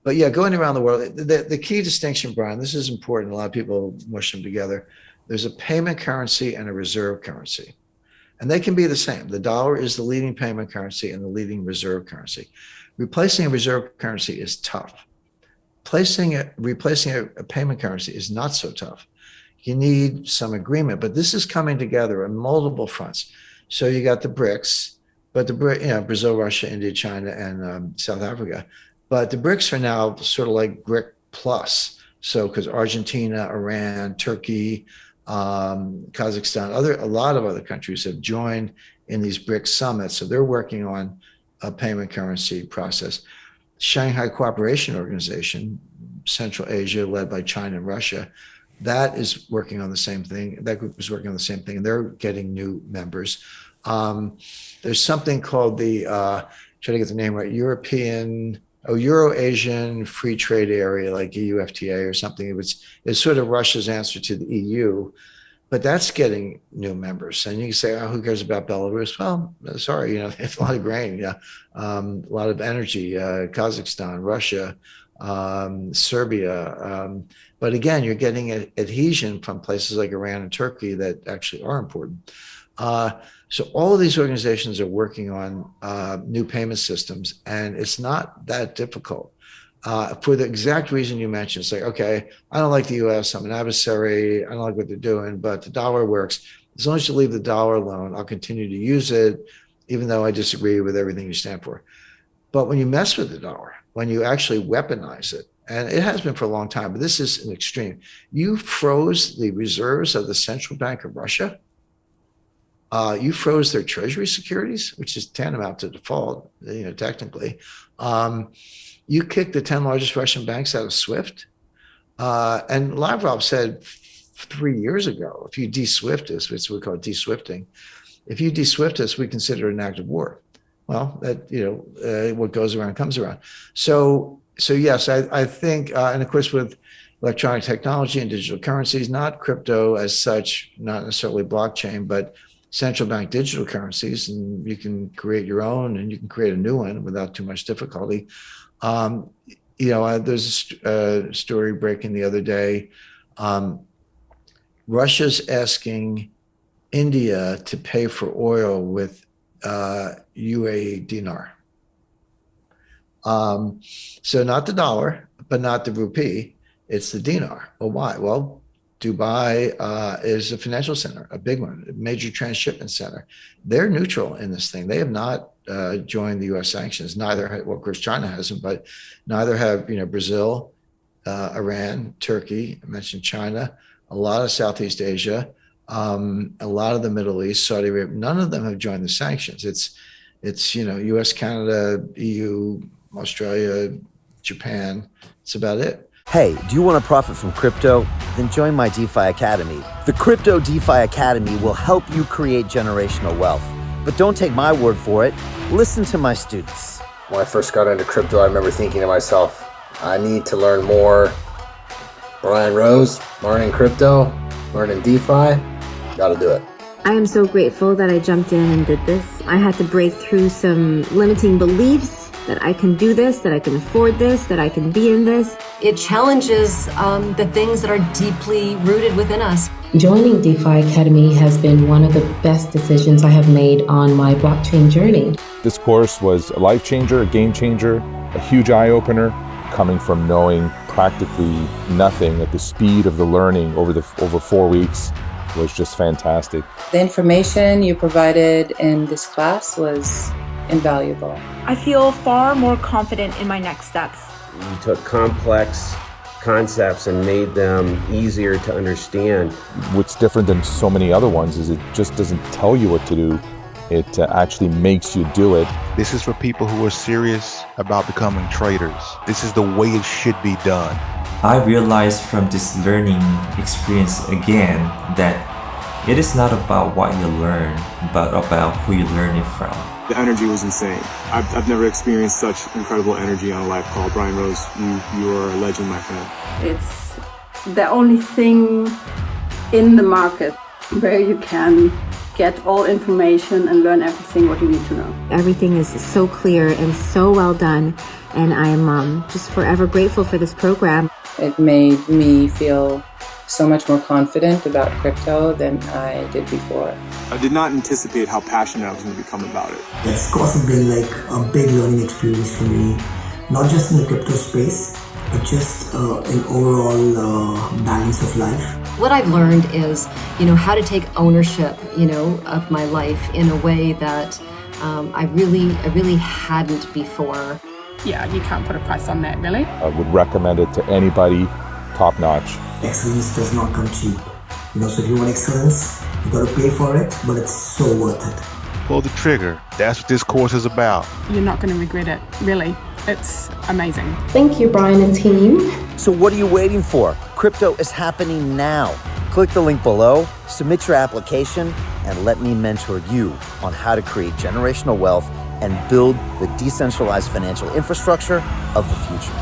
But yeah, going around the world, the key distinction, Brian, this is important. A lot of people mush them together. There's a payment currency and a reserve currency, and they can be the same. The dollar is the leading payment currency and the leading reserve currency. Replacing a reserve currency is tough. Replacing a payment currency is not so tough. You need some agreement, but this is coming together on multiple fronts. So you got the BRICS, but Brazil, Russia, India, China, and South Africa. But the BRICS are now sort of like BRIC plus. So because Argentina, Iran, Turkey, Kazakhstan, a lot of other countries have joined in these BRICS summits. So they're working on a payment currency process. Shanghai Cooperation Organization, Central Asia, led by China and Russia, that is working on the same thing. That group is working on the same thing, and they're getting new members. There's something called try to get the name right, Euro-Asian Free Trade Area, like EUFTA or something. It's sort of Russia's answer to the EU, but that's getting new members. And you can say, oh, who cares about Belarus? Well, sorry, it's a lot of grain, yeah, a lot of energy, Kazakhstan, Russia, Serbia. But again, you're getting adhesion from places like Iran and Turkey that actually are important. So all of these organizations are working on new payment systems, and it's not that difficult for the exact reason you mentioned. It's like, okay, I don't like the US, I'm an adversary, I don't like what they're doing, but the dollar works. As long as you leave the dollar alone, I'll continue to use it, even though I disagree with everything you stand for. But when you mess with the dollar, when you actually weaponize it, and it has been for a long time, but this is an extreme. You froze the reserves of the Central Bank of Russia. You froze their treasury securities, which is tantamount to default, technically. You kicked the 10 largest Russian banks out of SWIFT. And Lavrov said 3 years ago, if you de-SWIFT us, which we call de-SWIFTing, if you de-SWIFT us, we consider it an act of war. Well, that, what goes around comes around. So yes, I think, and of course with electronic technology and digital currencies, not crypto as such, not necessarily blockchain, but central bank digital currencies, and you can create your own and you can create a new one without too much difficulty. There's a story breaking the other day. Russia's asking India to pay for oil with UAE dinar. So not the dollar, but not the rupee, it's the dinar. Well, why? Well, Dubai is a financial center, a big one, a major transshipment center. They're neutral in this thing. They have not joined the U.S. sanctions. Neither, well, of course, China hasn't, but neither have Brazil, Iran, Turkey. I mentioned China, a lot of Southeast Asia, a lot of the Middle East, Saudi Arabia. None of them have joined the sanctions. It's U.S., Canada, EU, Australia, Japan. It's about it. Hey, do you want to profit from crypto? Then join my DeFi Academy. The Crypto DeFi Academy will help you create generational wealth. But don't take my word for it. Listen to my students. When I first got into crypto, I remember thinking to myself, I need to learn more. Brian Rose, learning crypto, learning DeFi, gotta do it. I am so grateful that I jumped in and did this. I had to break through some limiting beliefs that I can do this, that I can afford this, that I can be in this. It challenges the things that are deeply rooted within us. Joining DeFi Academy has been one of the best decisions I have made on my blockchain journey. This course was a life changer, a game changer, a huge eye-opener, coming from knowing practically nothing at the speed of the learning over 4 weeks was just fantastic. The information you provided in this class was invaluable. I feel far more confident in my next steps. You took complex concepts and made them easier to understand. What's different than so many other ones is it just doesn't tell you what to do. It actually makes you do it. This is for people who are serious about becoming traders. This is the way it should be done. I realized from this learning experience again that it is not about what you learn, but about who you learn it from. The energy was insane. I've never experienced such incredible energy on a live call. Brian Rose, you are a legend, my friend. It's the only thing in the market where you can get all information and learn everything what you need to know. Everything is so clear and so well done, and I'm just forever grateful for this program. It made me feel so much more confident about crypto than I did before. I did not anticipate how passionate I was going to become about it. It's of course been like a big learning experience for me, not just in the crypto space, but just in overall balance of life. What I've learned is, how to take ownership, of my life in a way that I really hadn't before. Yeah, you can't put a price on that, really. I would recommend it to anybody, top notch. Excellence does not come cheap. So if you want excellence, you gotta pay for it, but it's so worth it. Pull the trigger. That's what this course is about. You're not going to regret it, really. It's amazing. Thank you, Brian and team. So what are you waiting for? Crypto is happening now. Click the link below, submit your application, and let me mentor you on how to create generational wealth and build the decentralized financial infrastructure of the future.